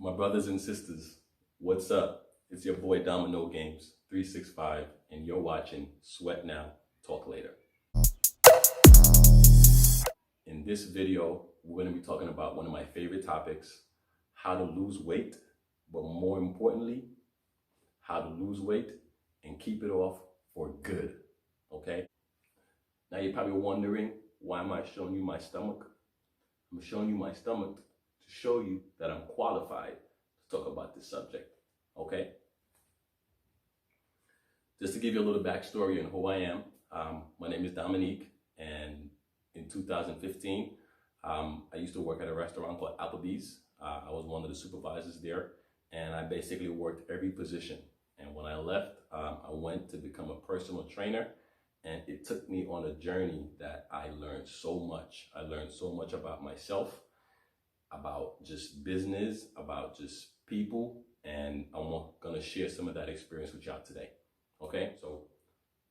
My brothers and sisters, what's up? It's your boy Domino Games 365 and you're watching Sweat Now, Talk Later. In this video, we're going to be talking about one of my favorite topics, how to lose weight, but more importantly, how to lose weight and keep it off for good, okay? Now you're probably wondering, why am I showing you my stomach? I'm showing you my stomach to show you that I'm qualified to talk about this subject, okay? Just to give you a little backstory on who I am, my name is Dominique, and in 2015, I used to work at a restaurant called Applebee's. I was one of the supervisors there, and I basically worked every position. And when I left, I went to become a personal trainer, and it took me on a journey that I learned so much. I learned so much about myself, about just business, about just people, and I'm gonna share some of that experience with y'all today. Okay, so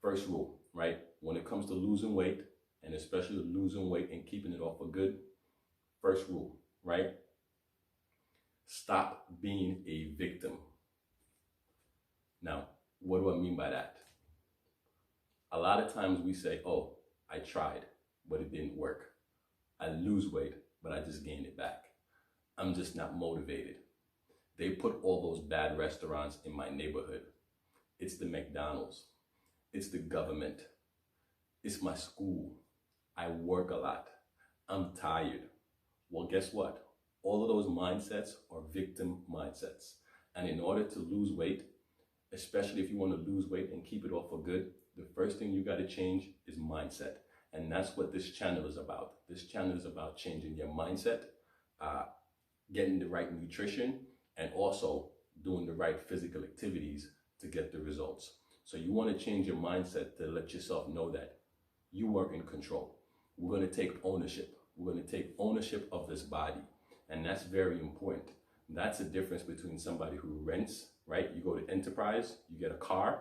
first rule, right? When it comes to losing weight, and especially losing weight and keeping it off for good, first rule, right? Stop being a victim. Now, what do I mean by that? A lot of times we say, oh, I tried, but it didn't work. I lose weight, but I just gained it back. I'm just not motivated. They put all those bad restaurants in my neighborhood. It's the McDonald's. It's the government. It's my school. I work a lot. I'm tired. Well, guess what? All of those mindsets are victim mindsets. And in order to lose weight, especially if you want to lose weight and keep it off for good, the first thing you got to change is mindset. And that's what this channel is about. This channel is about changing your mindset, getting the right nutrition, and also doing the right physical activities to get the results. So you want to change your mindset to let yourself know that you are in control. We're going to take ownership. We're going to take ownership of this body. And that's very important. That's the difference between somebody who rents, right? You go to Enterprise, you get a car,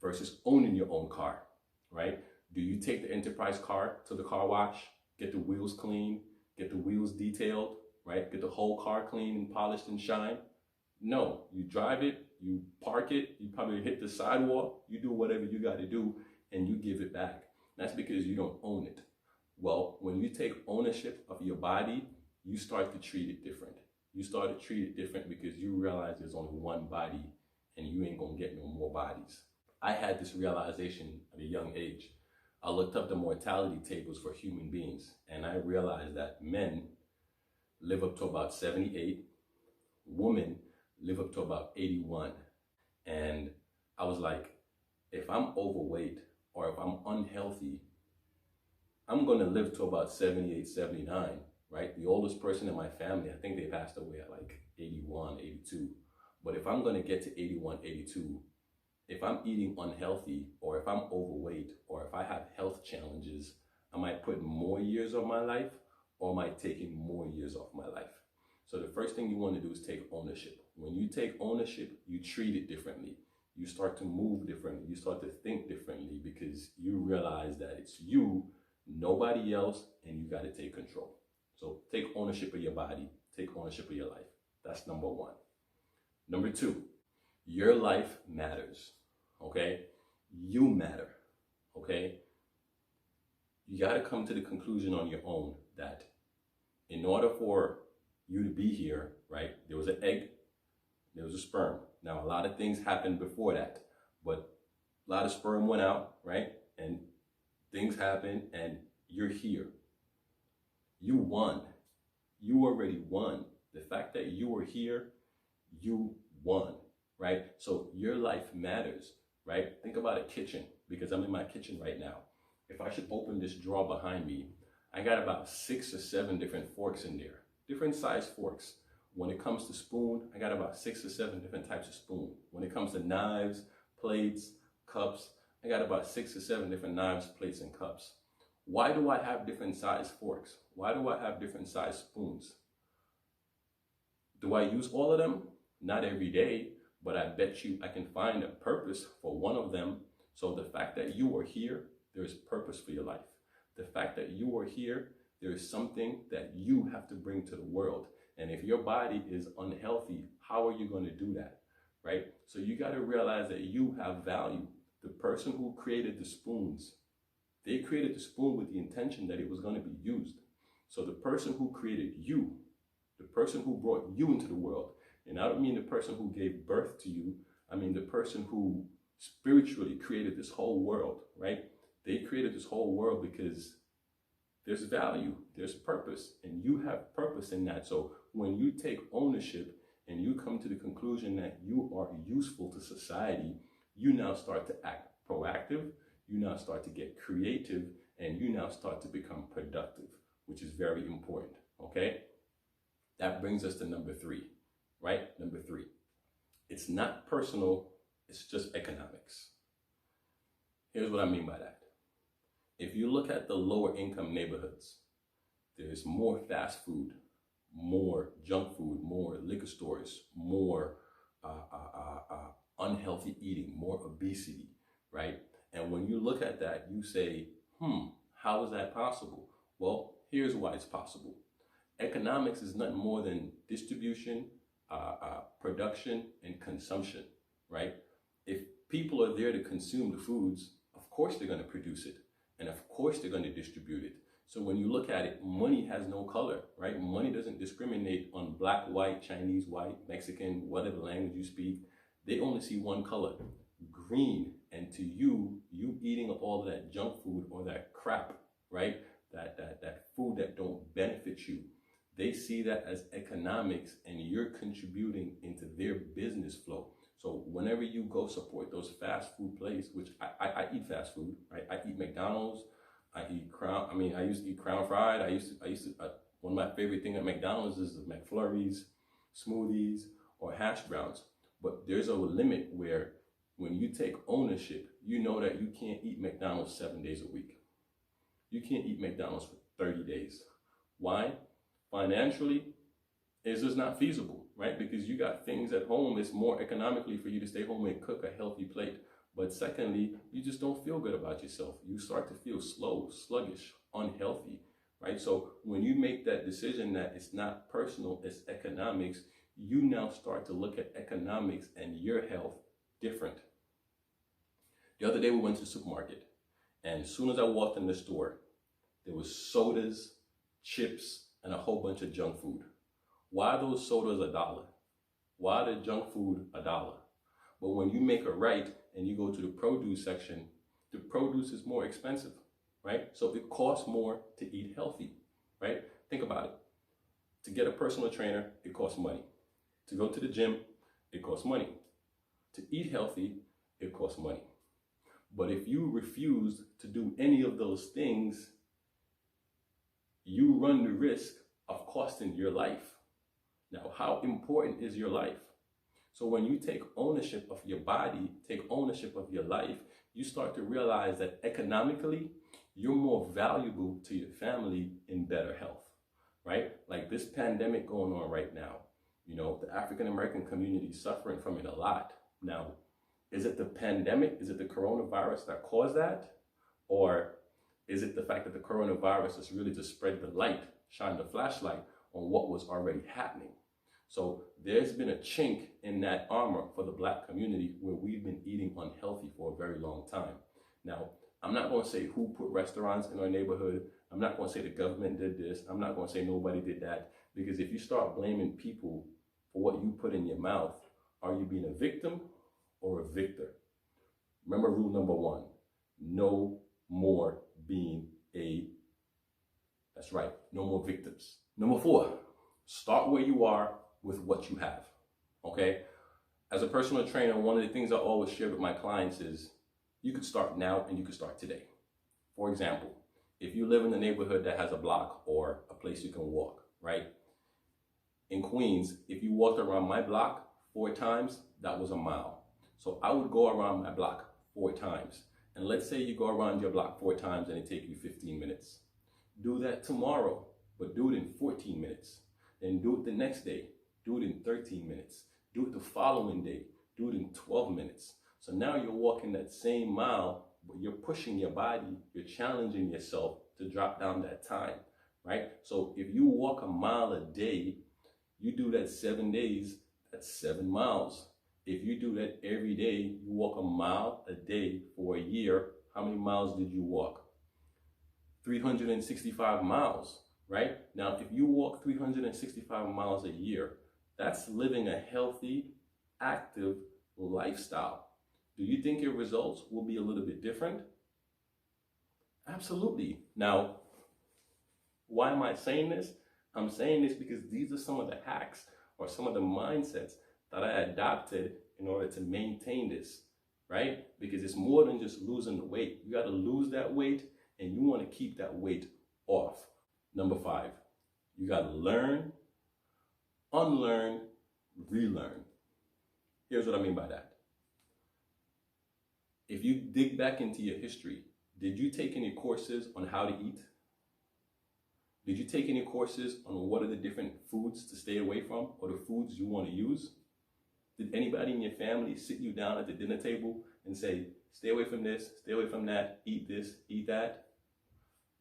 versus owning your own car, right? Do you take the Enterprise car to the car wash, get the wheels clean, get the wheels detailed, right? Get the whole car clean and polished and shine? No, you drive it, you park it, you probably hit the sidewalk, you do whatever you got to do, and you give it back. That's because you don't own it. Well, when you take ownership of your body, you start to treat it different. You start to treat it different because you realize there's only one body and you ain't gonna get no more bodies. I had this realization at a young age. I looked up the mortality tables for human beings, and I realized that men live up to about 78, women live up to about 81. And I was like, if I'm overweight or if I'm unhealthy, I'm gonna live to about 78, 79, right? The oldest person in my family, I think they passed away at like 81, 82. But if I'm gonna get to 81, 82, if I'm eating unhealthy, or if I'm overweight, or if I have health challenges, am I putting more years of my life, or am I taking more years off my life? So the first thing you want to do is take ownership. When you take ownership, you treat it differently. You start to move differently. You start to think differently because you realize that it's you, nobody else, and you got to take control. So take ownership of your body, take ownership of your life. That's number one. Number two, your life matters, okay? You matter, okay? You got to come to the conclusion on your own that in order for you to be here, right, there was an egg, there was a sperm. Now, a lot of things happened before that, but a lot of sperm went out, right? And things happened, and you're here. You won. You already won. The fact that you were here, you won, right? So your life matters, right? Think about a kitchen, because I'm in my kitchen right now. If I should open this drawer behind me, I got about 6 or 7 different forks in there, different size forks. When it comes to spoon, I got about 6 or 7 different types of spoon. When it comes to knives, plates, cups, I got about 6 or 7 different knives, plates, and cups. Why do I have different size forks? Why do I have different size spoons? Do I use all of them? Not every day, but I bet you I can find a purpose for one of them. So the fact that you are here, there is purpose for your life. The fact that you are here, there is something that you have to bring to the world. And if your body is unhealthy, how are you going to do that, right? So you got to realize that you have value. The person who created the spoons, they created the spoon with the intention that it was going to be used. So the person who created you, the person who brought you into the world, and I don't mean the person who gave birth to you, I mean the person who spiritually created this whole world, right? They created this whole world because there's value, there's purpose, and you have purpose in that. So when you take ownership and you come to the conclusion that you are useful to society, you now start to act proactive, you now start to get creative, and you now start to become productive, which is very important, okay? That brings us to number 3, right? Number 3. It's not personal, it's just economics. Here's what I mean by that. If you look at the lower income neighborhoods, there's more fast food, more junk food, more liquor stores, more unhealthy eating, more obesity, right? And when you look at that, you say, how is that possible? Well, here's why it's possible. Economics is nothing more than distribution, production, and consumption, right? If people are there to consume the foods, of course they're going to produce it. And of course they're going to distribute it. So when you look at it, money has no color, right? Money doesn't discriminate on black, white, Chinese, white, Mexican, whatever language you speak. They only see one color, green. And to you, you eating all of that junk food or that crap, right? That food that don't benefit you. They see that as economics, and you're contributing into their business flow. So whenever you go support those fast food places, which I eat fast food, right? I eat McDonald's, I used to eat Crown Fried. One of my favorite things at McDonald's is the McFlurries, smoothies, or hash browns. But there's a limit where when you take ownership, you know that you can't eat McDonald's 7 days a week. You can't eat McDonald's for 30 days. Why? Financially, it's just not feasible, right? Because you got things at home. It's more economically for you to stay home and cook a healthy plate. But secondly, you just don't feel good about yourself. You start to feel slow, sluggish, unhealthy, right? So when you make that decision that it's not personal, it's economics, you now start to look at economics and your health different. The other day we went to the supermarket, and as soon as I walked in the store, there was sodas, chips, and a whole bunch of junk food. Why are those sodas $1? Why the junk food $1? But when you make a right and you go to the produce section, the produce is more expensive, right? So it costs more to eat healthy, right? Think about it. To get a personal trainer, it costs money. To go to the gym, it costs money. To eat healthy, it costs money. But if you refuse to do any of those things, you run the risk of costing your life. Now, how important is your life? So when you take ownership of your body, take ownership of your life, you start to realize that economically, you're more valuable to your family in better health, right? Like this pandemic going on right now, you know, the African-American community is suffering from it a lot. Now, is it the pandemic? Is it the coronavirus that caused that? Or is it the fact that the coronavirus is really to spread the light, shine the flashlight on what was already happening? So there's been a chink in that armor for the Black community where we've been eating unhealthy for a very long time. Now, I'm not going to say who put restaurants in our neighborhood. I'm not going to say the government did this. I'm not going to say nobody did that. Because if you start blaming people for what you put in your mouth, are you being a victim or a victor? Remember rule number 1, no more being that's right, no more victims. Number 4, start where you are with what you have, okay? As a personal trainer, one of the things I always share with my clients is you could start now and you could start today. For example, if you live in a neighborhood that has a block or a place you can walk, right? In Queens, if you walked around my block 4 times, that was a mile. So I would go around my block 4 times. And let's say you go around your block 4 times and it takes you 15 minutes. Do that tomorrow, but do it in 14 minutes. Then do it the next day. Do it in 13 minutes. Do it the following day. Do it in 12 minutes. So now you're walking that same mile, but you're pushing your body, you're challenging yourself to drop down that time, right? So if you walk a mile a day, You do that 7 days, that's 7 miles. If you do that every day, you walk a mile a day for a year, how many miles did you walk? 365 miles, right? Now, if you walk 365 miles a year, that's living a healthy, active lifestyle. Do you think your results will be a little bit different? Absolutely. Now, why am I saying this? I'm saying this because these are some of the hacks or some of the mindsets that I adopted in order to maintain this, right? Because it's more than just losing the weight. You got to lose that weight and you want to keep that weight off. Number 5, you got to learn, unlearn, relearn. Here's what I mean by that. If you dig back into your history, did you take any courses on how to eat? Did you take any courses on what are the different foods to stay away from or the foods you want to use? Did anybody in your family sit you down at the dinner table and say, stay away from this, stay away from that, eat this, eat that?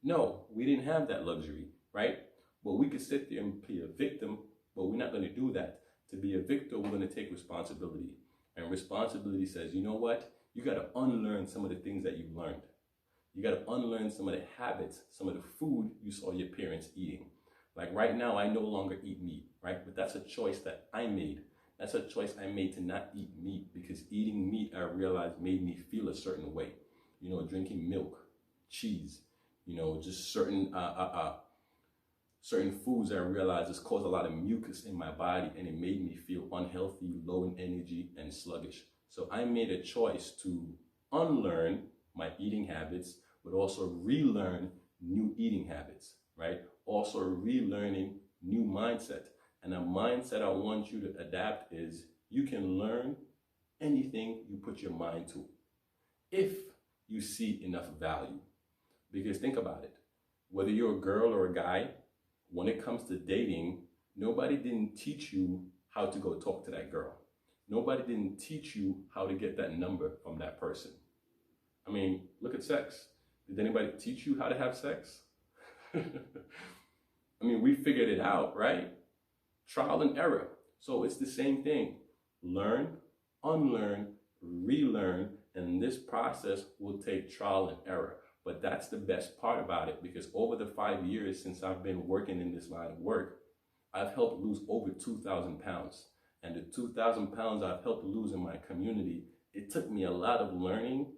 No, we didn't have that luxury, right? But we could sit there and be a victim, but we're not going to do that. To be a victor, we're going to take responsibility. And responsibility says, you know what? You got to unlearn some of the things that you've learned. You got to unlearn some of the habits, some of the food you saw your parents eating. Like right now, I no longer eat meat, right? But that's a choice that I made. That's a choice I made to not eat meat, because eating meat, I realized, made me feel a certain way. You know, drinking milk, cheese, you know, just certain foods I realized has caused a lot of mucus in my body, and it made me feel unhealthy, low in energy, and sluggish. So I made a choice to unlearn my eating habits, but also relearn new eating habits, right? Also relearning new mindset. And a mindset I want you to adapt is you can learn anything you put your mind to, if you see enough value. Because think about it, whether you're a girl or a guy, when it comes to dating, nobody didn't teach you how to go talk to that girl. Nobody didn't teach you how to get that number from that person. I mean, look at sex. Did anybody teach you how to have sex? I mean, we figured it out, right? Trial and error. So it's the same thing. Learn, unlearn, relearn, and this process will take trial and error. But that's the best part about it, because over the 5 years since I've been working in this line of work, I've helped lose over 2,000 pounds. And the 2,000 pounds I've helped lose in my community, it took me a lot of learning,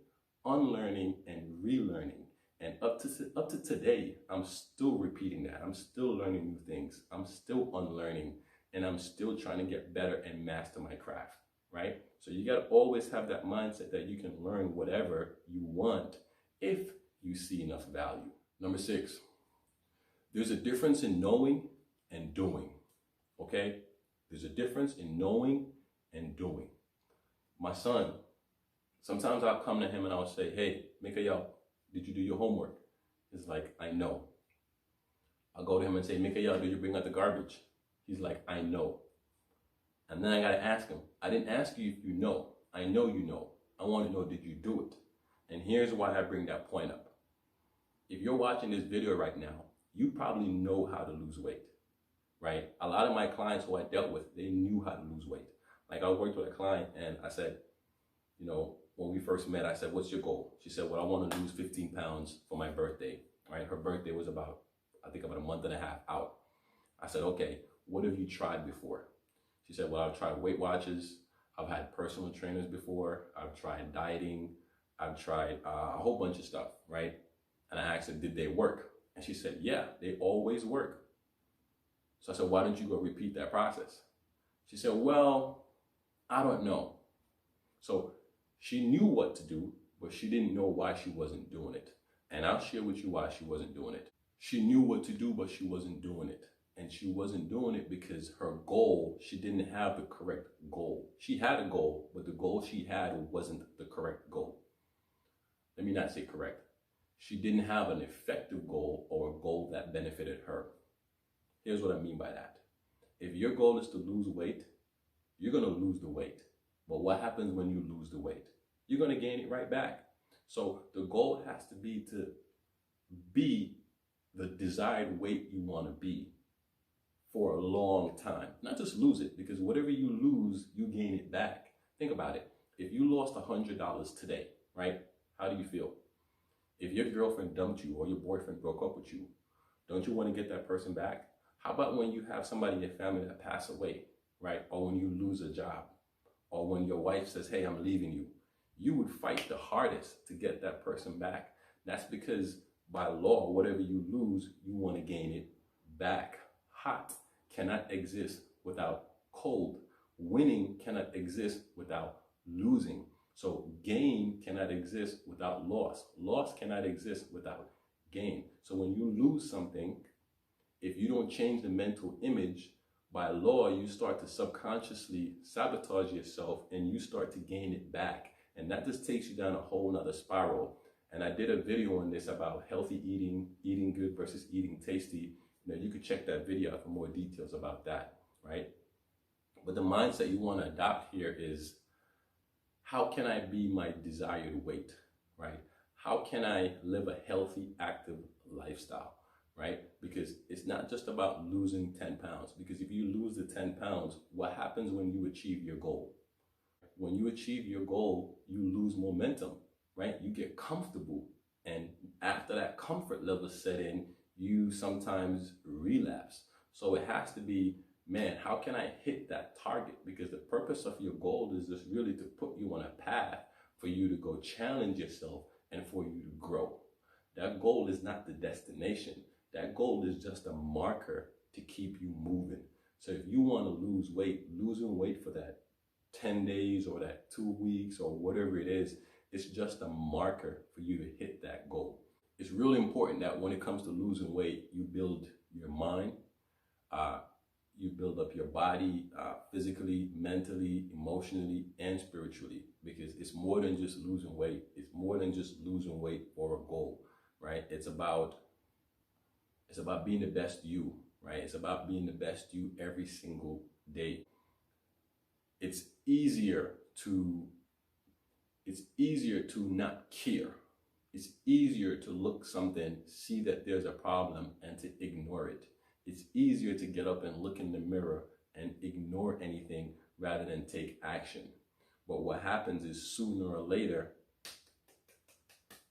unlearning, and relearning. And up to today, I'm still repeating that. I'm still learning new things. I'm still unlearning, and I'm still trying to get better and master my craft, right? So you got to always have that mindset that you can learn whatever you want if you see enough value. Number 6, there's a difference in knowing and doing, okay? There's a difference in knowing and doing. My son, sometimes I'll come to him and I'll say, hey, Mikael, did you do your homework? He's like, I know. I'll go to him and say, Mikael, did you bring out the garbage? He's like, I know. And then I gotta ask him, I didn't ask you if you know. I know you know. I want to know, did you do it? And here's why I bring that point up. If you're watching this video right now, you probably know how to lose weight, right? A lot of my clients who I dealt with, they knew how to lose weight. Like I worked with a client and I said, you know, when we first met, I said, what's your goal? She said, well, I want to lose 15 pounds for my birthday, right? Her birthday was about a month and a half out. I said, okay, what have you tried before? She said, well, I've tried Weight Watchers. I've had personal trainers before. I've tried dieting. I've tried a whole bunch of stuff, right? And I asked her, did they work? And she said, yeah, they always work. So I said, why don't you go repeat that process? She said, well, I don't know. So she knew what to do, but she didn't know why she wasn't doing it. And I'll share with you why she wasn't doing it. She knew what to do, but she wasn't doing it. And she wasn't doing it because her goal, she didn't have the correct goal. She had a goal, but the goal she had wasn't the correct goal. Let me not say correct. She didn't have an effective goal or a goal that benefited her. Here's what I mean by that. If your goal is to lose weight, you're going to lose the weight. But what happens when you lose the weight? You're going to gain it right back. So the goal has to be the desired weight you want to be for a long time. Not just lose it, because whatever you lose, you gain it back. Think about it. If you lost $100 today, right? How do you feel? If your girlfriend dumped you or your boyfriend broke up with you, don't you want to get that person back? How about when you have somebody in your family that passed away, right? Or when you lose a job, or when your wife says, hey, I'm leaving you. You would fight the hardest to get that person back. That's because by law, whatever you lose, you want to gain it back. Hot cannot exist without cold. Winning cannot exist without losing. So gain cannot exist without loss. Loss cannot exist without gain. So when you lose something, if you don't change the mental image, by law, you start to subconsciously sabotage yourself and you start to gain it back. And that just takes you down a whole nother spiral. And I did a video on this about healthy eating, eating good versus eating tasty. You could check that video out for more details about that, right? But the mindset you want to adopt here is, how can I be my desired weight, right? How can I live a healthy, active lifestyle, right? Because it's not just about losing 10 pounds. Because if you lose the 10 pounds, what happens when you achieve your goal? When you achieve your goal, you lose momentum, right? You get comfortable. And after that comfort level set in, you sometimes relapse. So it has to be, man, how can I hit that target? Because the purpose of your goal is just really to put you on a path for you to go challenge yourself and for you to grow. That goal is not the destination. That goal is just a marker to keep you moving. So if you want to lose weight, losing weight for that 10 days or that 2 weeks or whatever it is, it's just a marker for you to hit that goal. It's really important that when it comes to losing weight, you build your mind, you build up your body physically, mentally, emotionally, and spiritually, because it's more than just losing weight. It's more than just losing weight for a goal, right? It's about being the best you, right? It's about being the best you every single day. It's easier to not care. It's easier to look something, see that there's a problem, and to ignore it. It's easier to get up and look in the mirror and ignore anything rather than take action. But what happens is sooner or later,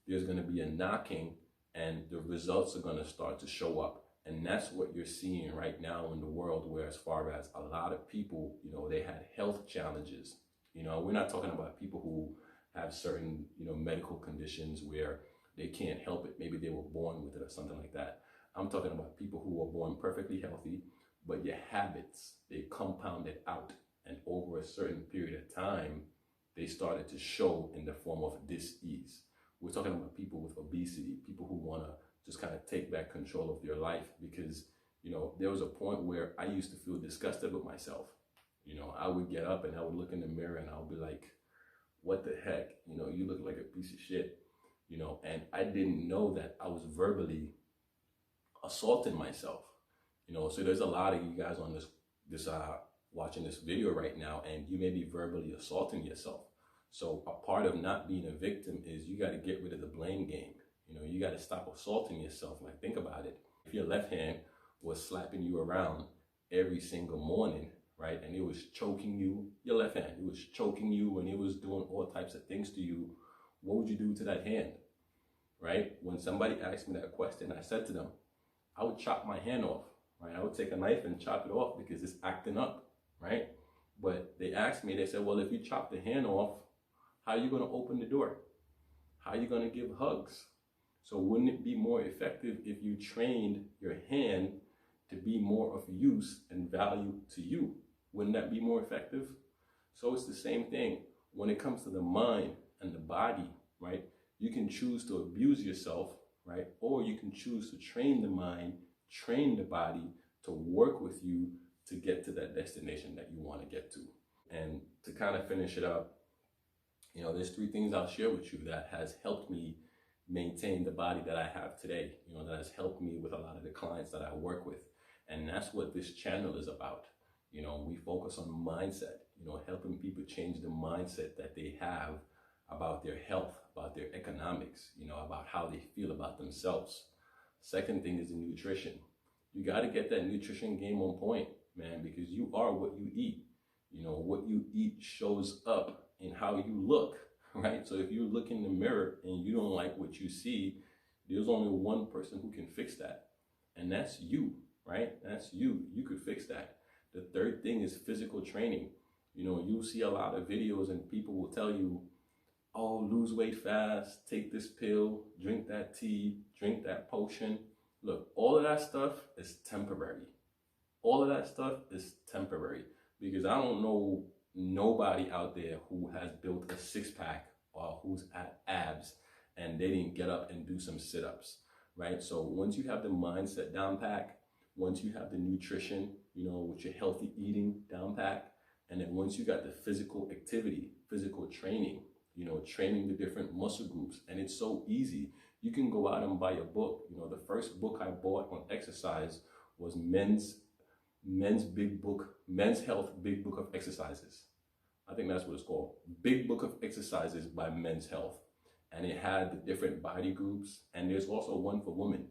there's going to be a knocking and the results are going to start to show up. And that's what you're seeing right now in the world, where as far as a lot of people, they had health challenges. We're not talking about people who have certain, medical conditions where they can't help it. Maybe they were born with it or something like that. I'm talking about people who were born perfectly healthy, but your habits, they compounded out. And over a certain period of time, they started to show in the form of dis-ease. We're talking about people with obesity, people who want to just kind of take back control of their life, because, there was a point where I used to feel disgusted with myself. I would get up and I would look in the mirror and I would be like, what the heck? You look like a piece of shit, and I didn't know that I was verbally assaulting myself, so there's a lot of you guys on this watching this video right now, and you may be verbally assaulting yourself. So a part of not being a victim is you got to get rid of the blame game. You got to stop assaulting yourself. Like, think about it. If your left hand was slapping you around every single morning, right, and it was choking you, your left hand, it was choking you and it was doing all types of things to you, what would you do to that hand, right? When somebody asked me that question, I said to them, I would chop my hand off, right? I would take a knife and chop it off because it's acting up, right? But they asked me, they said, well, if you chop the hand off, how are you going to open the door? How are you going to give hugs? So wouldn't it be more effective if you trained your hand to be more of use and value to you? Wouldn't that be more effective? So it's the same thing when it comes to the mind and the body, right? You can choose to abuse yourself, right? Or you can choose to train the mind, train the body to work with you to get to that destination that you want to get to. And to kind of finish it up, there's 3 things I'll share with you that has helped me maintain the body that I have today, that has helped me with a lot of the clients that I work with. And that's what this channel is about. We focus on mindset, helping people change the mindset that they have about their health, about their economics, about how they feel about themselves. Second thing is the nutrition. You got to get that nutrition game on point, man, because you are what you eat. You know, what you eat shows up in how you look, right? So if you look in the mirror and you don't like what you see, there's only one person who can fix that, and that's you, right? That's you. You could fix that. The third thing is physical training. You know, you'll see a lot of videos and people will tell you, oh, lose weight fast, take this pill, drink that tea, drink that potion. Look, all of that stuff is temporary. All of that stuff is temporary, because I don't know nobody out there who has built a six-pack or who's at abs and they didn't get up and do some sit-ups, right? So once you have the mindset down pack, once you have the nutrition, you know, with your healthy eating down pack, and then once you got the physical activity, physical training, you know, training the different muscle groups, and it's so easy. You can go out and buy a book. You know, the first book I bought on exercise was Men's Health Big Book of Exercises. I think that's what it's called. Big Book of Exercises by Men's Health. And it had the different body groups, and there's also one for women.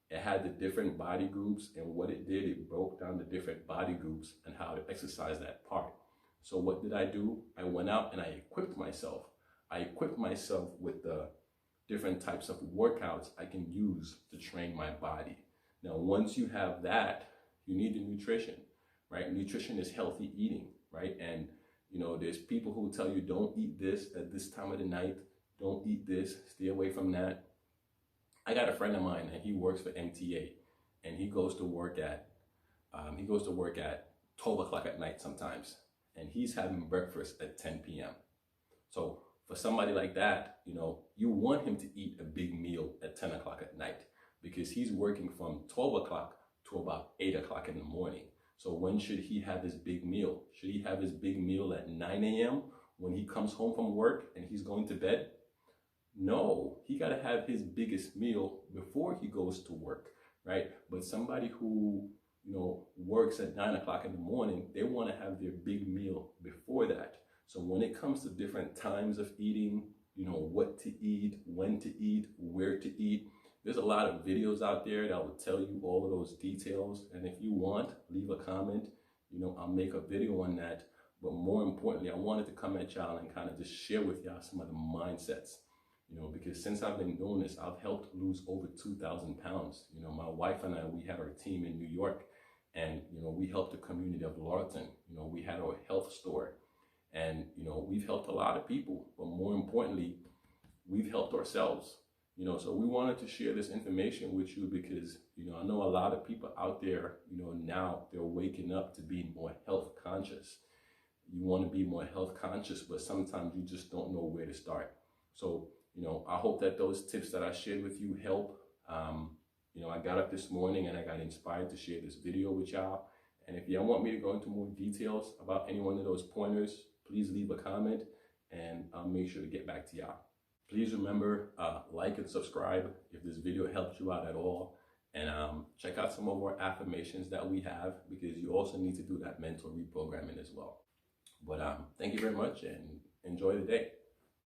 It had the different body groups, and what it did, it broke down the different body groups and how to exercise that part. So what did I do? I went out and I equipped myself. I equipped myself with the different types of workouts I can use to train my body. Now, once you have that, you need the nutrition, right? Nutrition is healthy eating, right? And, you know, there's people who tell you, don't eat this at this time of the night. Don't eat this, stay away from that. I got a friend of mine and he works for MTA, and he goes to work at 12 o'clock at night sometimes, and he's having breakfast at 10 p.m. So for somebody like that, you know, you want him to eat a big meal at 10 o'clock at night, because he's working from 12 o'clock to about 8 o'clock in the morning. So when should he have his big meal? Should he have his big meal at 9 a.m. when he comes home from work and he's going to bed? No, he got to have his biggest meal before he goes to work, right? But somebody who, you know, works at 9 o'clock in the morning, they want to have their big meal before that. So when it comes to different times of eating, you know, what to eat, when to eat, where to eat, there's a lot of videos out there that will tell you all of those details. And if you want, leave a comment, you know, I'll make a video on that. But more importantly, I wanted to come at y'all and kind of just share with y'all some of the mindsets. You know, because since I've been doing this, I've helped lose over 2,000 pounds. You know, my wife and I, we had our team in New York, and, you know, we helped the community of Lawton. You know, we had our health store, and, you know, we've helped a lot of people, but more importantly, we've helped ourselves. You know, so we wanted to share this information with you because, you know, I know a lot of people out there, you know, now they're waking up to being more health conscious. You want to be more health conscious, but sometimes you just don't know where to start. So, you know, I hope that those tips that I shared with you help. You know, I got up this morning and I got inspired to share this video with y'all. And if y'all want me to go into more details about any one of those pointers, please leave a comment and I'll make sure to get back to y'all. Please remember, like and subscribe if this video helped you out at all. And check out some of our affirmations that we have, because you also need to do that mental reprogramming as well. But thank you very much and enjoy the day.